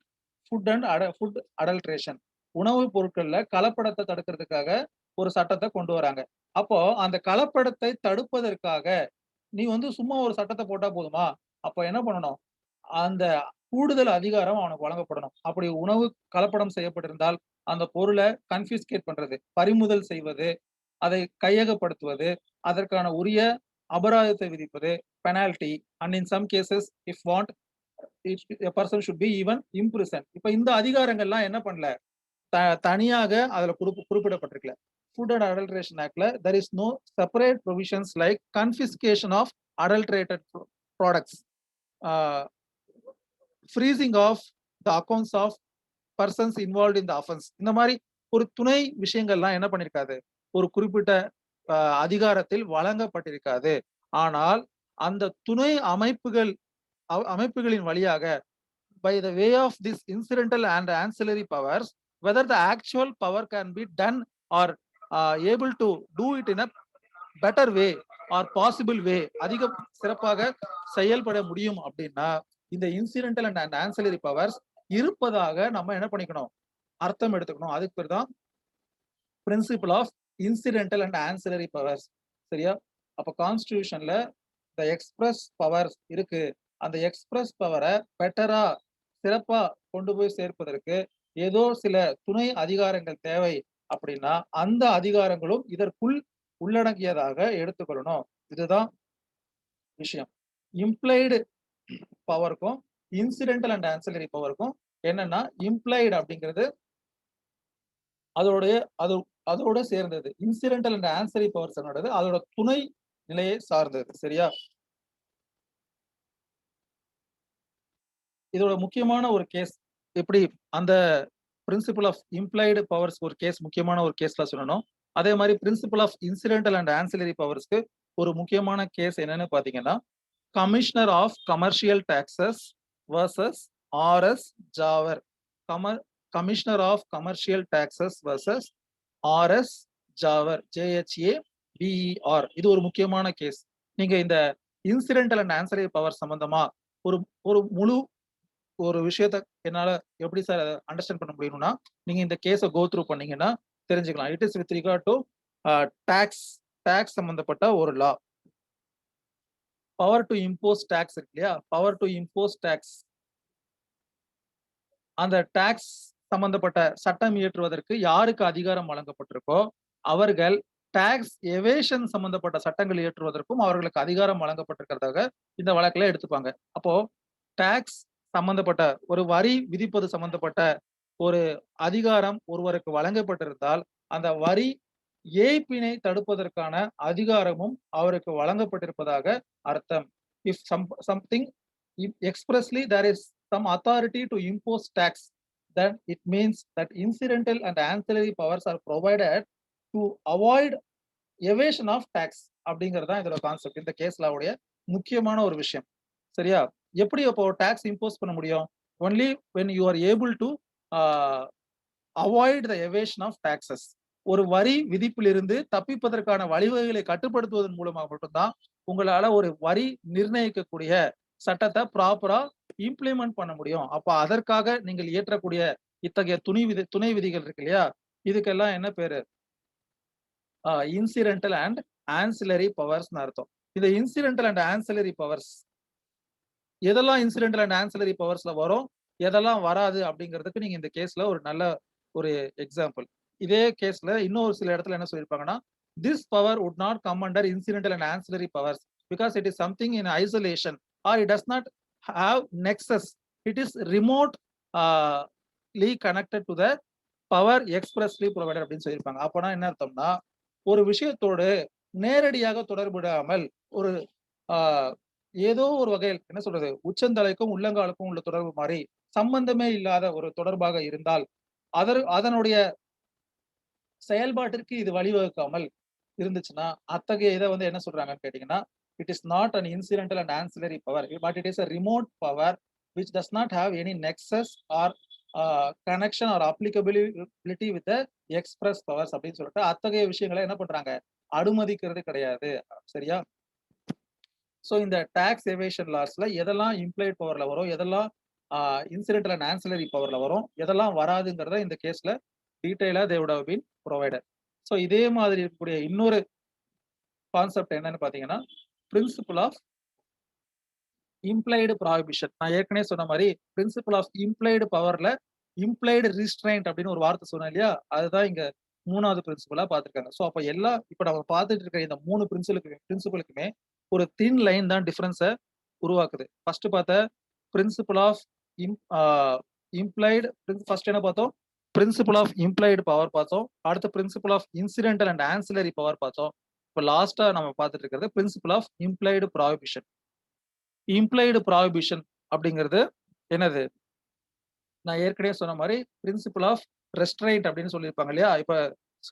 ஃபுட் அடல்ட்ரேஷன், உணவுப் பொருட்கள்ல கலப்படத்தை தடுக்கிறதுக்காக ஒரு சட்டத்தை கொண்டு வராங்க. அப்போ அந்த கலப்படத்தை தடுப்பதற்காக நீ வந்து சும்மா ஒரு சட்டத்தை போட்டா போதுமா, அப்போ என்ன பண்ணணும், அந்த கூடுதல் அதிகாரம் அவனுக்கு வழங்கப்படணும். அப்படி உணவு கலப்படம் செய்யப்பட்டிருந்தால் அந்த பொருளை கன்ஃபிஸ்கேட் பண்றது, பறிமுதல் செய்வது, அதை கையகப்படுத்துவது, அதற்கான உரிய அபராதத்தை விதிப்பது, penalty, and in some cases if want a person should be even imprisoned. இப்ப இந்த அதிகாரங்கள்லாம் என்ன பண்ணல, தனியாக அதுல குறிப்பிடப்பட்டிருக்கல. Food and Adulteration Actல there is no separate provisions like confiscation of adulterated products, freezing of the accounts of persons involved in the offense. இந்த மாதிரி ஒரு துணை விஷயங்கள்லாம் என்ன பண்ணிருக்காது, ஒரு குறிப்பிட்ட அதிகாரத்தில் வழங்கப்பட்டிருக்காது. ஆனால் அந்த துணை அமைப்புகளின் வழியாக by the way of this incidental and ancillary powers, whether the actual power can be done or able to do it in a better way or possible way, அதிக சிறப்பாக செயல்பட முடியும் அப்படின்னா இந்த இன்சிடென்டல் அண்ட் ஆன்சிலரி பவர்ஸ் இருப்பதாக நம்ம என்ன பண்ணிக்கணும், அர்த்தம் எடுத்துக்கணும். அதுக்கு பேர் தான் principle of incidental and ancillary powers. சரியா? அப்ப கான்ஸ்டிடியூஷன்ல த எக்ஸ்பிரஸ் பவர்ஸ் இருக்கு. அந்த எக்ஸ்பிரஸ் பவரை பெட்டரா சிறப்பா கொண்டு போய் சேர்ப்பதற்கு ஏதோ சில துணை அதிகாரங்கள் தேவை அப்படின்னா அந்த அதிகாரங்களும் இதற்குள் உள்ளடங்கியதாக எடுத்துக்கொள்ளணும். இதுதான் விஷயம். இம்ப்ளைடு பவருக்கும் இன்சிடென்டல் அண்ட் ஆன்சிலரி பவருக்கும் என்னன்னா, இம்ப்ளைடு அப்படிங்கிறது அதோட சேர்ந்தது. இன்சிடென்டல் அண்ட் ஆன்சிலரி பவர்ஸ் என்னோடது அதோட துணை நிலையை சார்ந்தது. சரியா? இதோட முக்கியமான ஒரு கேஸ் எப்படி அந்த பிரின்சிபல் ஆஃப் இம்ப்ளைடு பவர்ஸ் ஒரு கேஸ், முக்கியமான ஒரு கேஸ்ல சொல்லணும். அதே மாதிரி principle of incidental and ancillary பவர்ஸ்க்கு ஒரு முக்கியமான கேஸ் என்னன்னு பாத்தீங்கன்னா, commissioner of commercial taxes versus R S Jhaver. Commissioner of commercial taxes versus R S Jhaver, JHAVER. இது ஒரு முக்கியமான கேஸ். நீங்க இந்த இன்சிடென்டல் அண்ட் ஆன்சிலரி பவர் சம்பந்தமா ஒரு முழு ஒரு விஷயத்த என்னால எப்படி சார் அண்டர்ஸ்டாண்ட் பண்ண முடியும்னா, நீங்க இந்த கேஸை கோ த்ரூ பண்ணீங்கன்னா தெரிஞ்சுக்கலாம். It is with regard to tax சம்பந்தப்பட்ட ஒரு law. Power to impose tax இருக்கு இல்லையா? பவர் டு இம்போஸ் டாக்ஸ், அந்த டாக்ஸ் சம்பந்தப்பட்ட சட்டம் இயற்றுவதற்கு யாருக்கு அதிகாரம் வழங்கப்பட்டிருக்கோ அவர்கள் டாக்ஸ் எவேஷன் சம்பந்தப்பட்ட சட்டங்கள் இயற்றுவதற்கும் அவர்களுக்கு அதிகாரம் வழங்கப்பட்டிருக்கிறதாக இந்த வழக்குல எடுத்துப்பாங்க. அப்போ டாக்ஸ் சம்பந்தப்பட்ட ஒரு வரி விதிப்பது சம்பந்தப்பட்ட ஒரு அதிகாரம் ஒருவருக்கு வழங்கப்பட்டிருந்தால் அந்த வரி ஏய்ப்பினை தடுப்பதற்கான அதிகாரமும் அவருக்கு வழங்கப்பட்டிருப்பதாக அர்த்தம். If something expressly there is some authority to impose tax, then it means that incidental and ancillary powers are provided to avoid evasion of tax. அப்படிங்கறதுதான் இதோட கான்செப்ட், இந்த கேஸ்ல உடைய முக்கியமான ஒரு விஷயம். சரியா? எப்படி அப்போ டாக்ஸ் இம்போஸ் பண்ண முடியும்? Only when you are able to avoid the evasion of taxes. ஒரு வரி விதிப்பிலிருந்து தப்பிப்பதற்கான வழிவகைகளை கட்டுப்படுத்துவதன் மூலமாக மட்டும்தான் உங்களால ஒரு வரி நிர்ணயிக்கக்கூடிய சட்டத்தை ப்ராப்பரா இம்ப்ளிமெண்ட் பண்ண முடியும். அப்ப அதற்காக நீங்கள் இயற்றக்கூடிய இத்தகைய துணை விதிகள் இருக்கு இல்லையா, இதுக்கெல்லாம் என்ன பேரு? இன்சிடென்டல் அண்ட் ஆன்சிலரி பவர்ஸ் அர்த்தம். இந்த இன்சிடென்டல் அண்ட் ஆன்சிலரி பவர்ஸ் எதெல்லாம் இன்சிடென்டல் அண்ட் ஆன்சிலரி பவர்ஸ்ல வரும், எதெல்லாம் வராது அப்படிங்கிறதுக்கு நீங்க இந்த கேஸ்ல ஒரு நல்ல ஒரு எக்ஸாம்பிள். இதே கேஸ்ல இன்னொரு சில இடத்துல என்ன சொல்லியிருப்பாங்கன்னா, this power would not come under incidental and ancillary powers because it is something in isolation or it does not have nexus, it is remotely connected to the power expressly provided அப்படின்னு சொல்லியிருப்பாங்க. அப்போனா என்ன அர்த்தம்னா, ஒரு விஷயத்தோடு நேரடியாக தொடர்புடாமல் ஒரு ஏதோ ஒரு வகையில் என்ன சொல்றது, உச்சந்தலைக்கும் உள்ளங்காலுக்கும் உள்ள தொடர்பு மாதிரி சம்பந்தமே இல்லாத ஒரு தொடர்பாக இருந்தால் அதனுடைய செயல்பாட்டிற்கு இது வழிவகுக்காமல் இருந்துச்சுன்னா அத்தகைய இதை வந்து என்ன சொல்றாங்கன்னு கேட்டீங்கன்னா, it is not an incidental and ancillary power but it is a remote power which does not have any nexus or connection or applicability with the express powers அப்படின்னு சொல்லிட்டு அத்தகைய விஷயங்களை என்ன பண்றாங்க, அனுமதிக்கிறது கிடையாது. சரியா? ஸோ இந்த டாக்ஸ் எவேஷன் லாஸ்ல எதெல்லாம் இம்ப்ளைட் பவர்ல வரும், எதெல்லாம் இன்சிடென்டல் அண்ட் ஆன்சிலரி பவர்ல வரும், எதெல்லாம் வராதுங்கிறத இந்த கேஸ்ல டீடைலா they would have been provided. So இதே மாதிரி இருக்கக்கூடிய இன்னொரு கான்செப்ட் என்னன்னு பாத்தீங்கன்னா, பிரின்சிபல் ஆஃப் இம்ப்ளைடு ப்ராஹிபிஷன். நான் ஏற்கனவே சொன்ன மாதிரி பிரின்சிபல் ஆஃப் இம்ப்ளைடு பவர்ல இம்ப்ளைடு ரிஸ்ட்ரைண்ட் அப்படின்னு ஒரு வார்த்தை சொன்னேன் இல்லையா, அதுதான் இங்க மூணாவது பிரின்சிபலா பார்த்திருக்காங்க. ஸோ அப்ப எல்லாம் இப்ப நம்ம பார்த்துட்டு இருக்க இந்த மூணு பிரின்சிபலுக்குமே ஒரு தின் லைன் தான் டிஃபரன்ஸை உருவாக்குது. ஃபர்ஸ்ட் பார்த்த பிரின்சிபல் ஆஃப் இம்ப்ளைடு, ஃபர்ஸ்ட் என்ன பார்த்தோம், பிரின்சிபல் ஆஃப் இம்ப்ளைடு பவர் பார்த்தோம். அடுத்து principle of incidental and ancillary power பார்த்தோம். இப்போ லாஸ்டா நம்ம பார்த்துட்டு இருக்கிறது principle of implied prohibition. Implied prohibition அப்படிங்கிறது என்னது? நான் ஏற்கனவே சொன்ன மாதிரி பிரின்சிபல் ஆஃப் ரெஸ்ட்ரைண்ட் அப்படின்னு சொல்லியிருப்பாங்க இல்லையா? இப்ப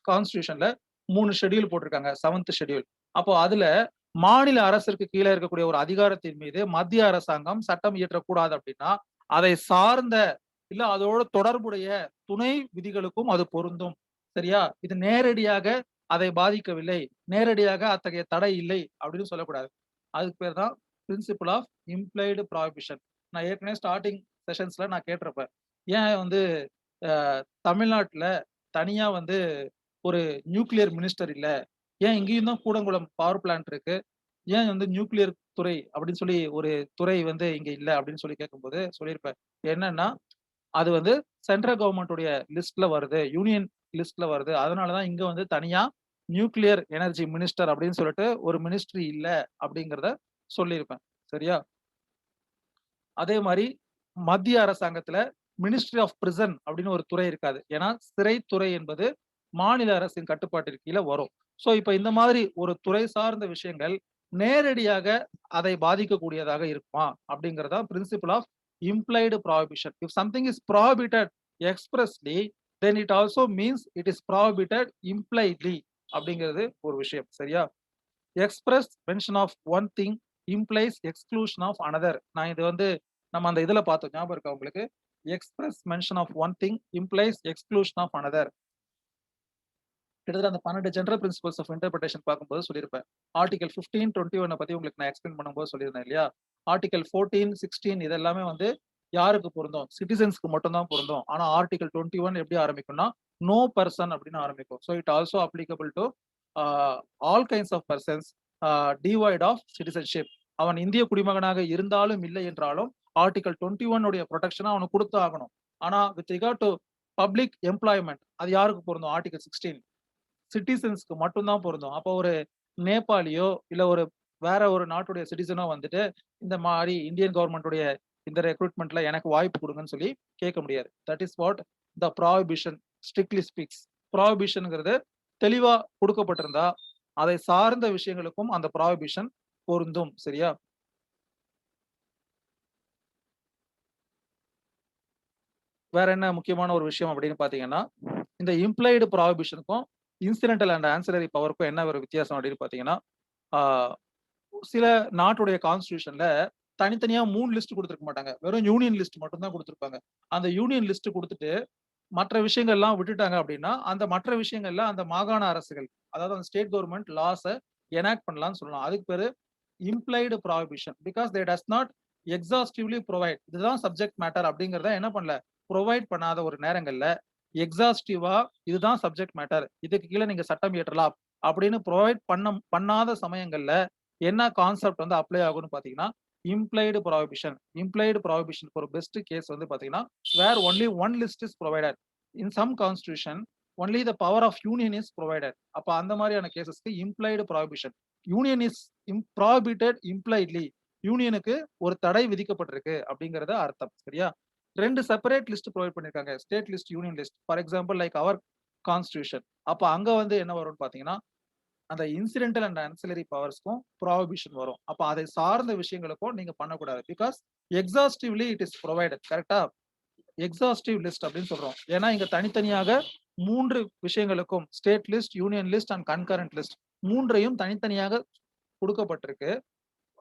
கான்ஸ்டிடியூஷன்ல 3 ஷெட்யூல் போட்டிருக்காங்க. 7th schedule. அப்போ அதுல மாநில அரசிற்கு கீழே இருக்கக்கூடிய ஒரு அதிகாரத்தின் மீது மத்திய அரசாங்கம் சட்டம் இயற்றக்கூடாது அப்படின்னா, அதை சார்ந்த இல்ல அதோடு தொடர்புடைய துணை விதிகளுக்கும் அது பொருந்தும். சரியா? இது நேரடியாக அதை பாதிக்கவில்லை. நேரடியாக அத்தகைய தடை இல்லை அப்படின்னு சொல்லக்கூடாது. அதுக்கு பேர் தான் பிரின்சிபல் ஆஃப் இம்ப்ளைடு ப்ராஹிபிஷன். நான் ஏற்கனவே ஸ்டார்ட்டிங் செஷன்ஸ்ல நான் கேட்டிருப்பேன். ஏன் வந்து தமிழ்நாட்டுல தனியா வந்து ஒரு நியூக்ளியர் மினிஸ்டர் இல்ல? ஏன் இங்கேயும் தான் கூடங்குளம் பவர் பிளான்ட் இருக்கு. ஏன் வந்து நியூக்ளியர் துறை அப்படின்னு சொல்லி ஒரு துறை வந்து இங்க இல்ல அப்படின்னு சொல்லி கேட்கும்போது சொல்லியிருப்பேன். என்னன்னா, அது வந்து சென்ட்ரல் கவர்மெண்ட் உடைய லிஸ்ட்ல வருது. யூனியன் லிஸ்ட்ல வருது. அதனால தான் இங்க வந்து தனியா நியூக்ளியர் எனர்ஜி மினிஸ்டர் அப்படின்னு சொல்லிட்டு ஒரு மினிஸ்ட்ரி இல்ல அப்படிங்கிறத சொல்லியிருப்பேன். சரியா? அதே மாரி மத்திய அரசாங்கத்துல மினிஸ்ட்ரி ஆஃப் பிரிசன் அப்படின்னு ஒரு துறை இருக்காது. ஏன்னா, சிறைத்துறை என்பது மாநில அரசின் கட்டுப்பாட்டிற்கு கீழ வரும். சோ, இப்ப இந்த மாதிரி ஒரு துறை சார்ந்த விஷயங்கள் நேரடியாக அதை பாதிக்கக்கூடியதாக இருக்குமா? அப்படிங்கிறது தான் principle of implied prohibition. If something is prohibited expressly, then it also means it is prohibited impliedly அப்படிங்கிறது ஒரு விஷயம். சரியா? Express mention of one thing implies exclusion of another. நான் இது வந்து நம்ம அந்த இதுல பார்த்தோம். ஞாபகம் இருக்கா உங்களுக்கு? Express mention of one thing implies exclusion of another. கிட்டத்தட்ட அந்த 12 ஜெனரல் பிரின்சிபல்ஸ் ஆஃப் இன்டர்பிரேஷன் பார்க்கும்போது சொல்லியிருப்பேன். ஆர்டிகல் 15, 21 பத்தி உங்களுக்கு நான் எக்ஸ்பிளைன் பண்ணும்போது சொல்லியிருந்தேன் இல்லையா? ஆர்டிகல் 14, 16 இது எல்லாமே வந்து யாருக்கு பொருந்தும்? சிட்டிசன்ஸ்க்கு மட்டும் தான் பொருந்தும். ஆனா ஆர்டிகல் 21 எப்படி ஆரம்பிக்கும்னா, நோ பெர்சன் அப்படின்னு ஆரம்பிக்கும். So it also applicable to all kinds of persons devoid of citizenship. அவன் இந்திய குடிமகனாக இருந்தாலும் இல்லை என்றாலும் ஆர்டிகல் 21 உடைய ப்ரொடெக்ஷனை அவனுக்கு கொடுத்து ஆகணும். ஆனா with regard to public employment அது யாருக்கு பொருந்தும்? ஆர்டிகல் 16 சிட்டிசன்ஸ்க்கு மட்டும் தான் பொருந்தும். அப்போ ஒரு நேபாளியோ இல்ல ஒரு வேற ஒரு நாட்டுடைய சிட்டிசனோ வந்துட்டு இந்த மாதிரி இந்தியன் கவர்மெண்ட்டுடைய இந்த ரெக்ரூட்மெண்ட்ல எனக்கு வாய்ப்பு கொடுங்கன்னு சொல்லி கேட்க முடியாது. That is what the prohibition strictly speaks. ப்ராஹிபிஷன்ங்கிறது தெளிவா கொடுக்கப்பட்டிருந்தா அதை சார்ந்த விஷயங்களுக்கும் அந்த ப்ராஹிபிஷன் பொருந்தும். சரியா? வேற என்ன முக்கியமான ஒரு விஷயம் அப்படின்னு பாத்தீங்கன்னா, இந்த இம்ப்ளைடு ப்ராஹிபிஷனுக்கும் இன்சிடென்டல் அண்ட் ஆன்சிலரி பவருக்கும் என்ன ஒரு வித்தியாசம் அப்படின்னு பாத்தீங்கன்னா, ஆஹ் சில நாட்டுடைய கான்ஸ்டிடியூஷன்ல தனித்தனியா 3 லிஸ்ட் குடுத்திருக்க மாட்டாங்க. வெறும் யூனியன் லிஸ்ட் மட்டும் தான் குடுத்திருப்பாங்க. அந்த யூனியன் லிஸ்ட் குடுத்துட்டு மற்ற விஷயங்கள்லாம் விட்டுட்டாங்க அப்படின்னா, அந்த மற்ற விஷயங்கள்ல அந்த மாகாண அரசுகள், அதாவது அந்த ஸ்டேட் கவர்ன்மென்ட் லாஸ எனாக்ட் பண்ணலாம்னு சொல்லலாம். அதுக்கு பேரு implied prohibition. Because they does not exhaustively provide. இதுதான் சப்ஜெக்ட் மேட்டர் அப்படிங்கிறத என்ன பண்ணல? புரொவைட் பண்ணாத ஒரு நேரங்கள்ல எக்ஸாஸ்டிவா இதுதான் சப்ஜெக்ட் மேட்டர். இதுக்கு கீழ நீங்க சட்டம் இயற்றலாம் அப்படின்னு புரொவைட் பண்ணாத சமயங்கள்ல என்ன கான்செப்ட் வந்து அப்ளை ஆகும்னு பாத்தீங்கன்னா, இம்ப்ளைடு ப்ராஹிபிஷன். இம்ப்ளைடு ப்ராஹிபிஷனுக்கு ஒரு பெஸ்ட் கேஸ் வந்து பாத்தீங்கன்னா, where only one list is provided. In some constitution only the power of union is provided. அப்ப அந்த மாதிரியான கேசஸ்க்கு implied prohibition. Union is prohibited impliedly. யூனியனுக்கு ஒரு தடை விதிக்கப்பட்டிருக்கு அப்படிங்கறது அர்த்தம். சரியா? 2 செப்பரேட் லிஸ்ட் ப்ரொவைட் பண்ணிருக்காங்க. State list, union list. For example like our constitution. அப்ப அங்க வந்து என்ன வரும்னு பாத்தீங்கன்னா, அந்த இன்சிடென்டல் அண்ட் ஆன்சிலரி பவர்ஸ்க்கும் ப்ராஹிபிஷன் வரும். அப்ப அதை சார்ந்த விஷயங்களுக்கும் நீங்க பண்ணக்கூடாது. Because exhaustively it is provided. கரெக்டா? எக்ஸாஸ்டிவ் லிஸ்ட் அப்படின்னு சொல்றோம். ஏன்னா இங்க தனித்தனியாக 3 விஷயங்களுக்கும் state list, union list and concurrent list 3யும் தனித்தனியாக கொடுக்கப்பட்டிருக்கு.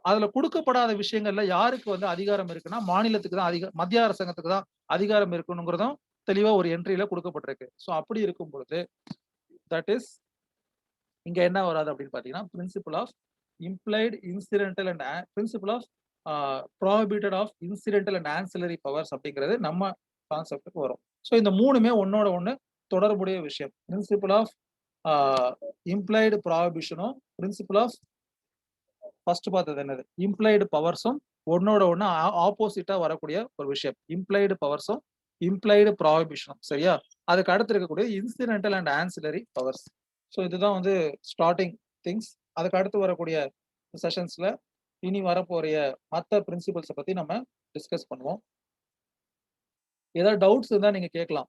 அதுல கொடுக்கப்படாத விஷயங்கள்ல யாருக்கு வந்து அதிகாரம் இருக்குன்னா, மாநிலத்துக்கு தான் மத்திய அரசாங்கத்துக்கு தான் அதிகாரம் இருக்கணுங்கிறதும் தெளிவா ஒரு என்ட்ரியில கொடுக்கப்பட்டிருக்கு. சோ அப்படி இருக்கும் பொழுது தட் இஸ் இங்க என்ன வராது அப்படின்னு பாத்தீங்கன்னா, principle of implied incidental and principle of prohibited of incidental and ancillary powers அப்படிங்கிறது நம்ம கான்செப்டுக்கு வரும். ஸோ இந்த 3மே ஒன்னோட ஒண்ணு தொடர்புடைய விஷயம். பிரின்சிபல் ஆஃப் இம்ப்ளைடு ப்ராஹிபிஷனும், பிரின்சிபல் ஆஃப் ஃபர்ஸ்ட் பார்த்தது என்னது? இம்ப்ளைடு பவர்ஸும் ஒன்னோட ஒண்ணு ஆப்போசிட்டா வரக்கூடிய ஒரு விஷயம். இம்ப்ளைடு பவர்ஸும், இம்ப்ளைடு ப்ராஹிபிஷனும். சரியா? அதுக்கு அடுத்து இருக்கக்கூடிய incidental and ancillary powers. So இதுதான் வந்து ஸ்டார்டிங் திங்ஸ். அதுக்கு அடுத்து வரக்கூடிய செஷன்ஸ்ல இனி வரப்போற மத்த பிரின்சிபல்ஸ பத்தி நம்ம டிஸ்கஸ் பண்ணுவோம். ஏதாவது டவுட்ஸ் இருந்தா நீங்க கேட்கலாம்.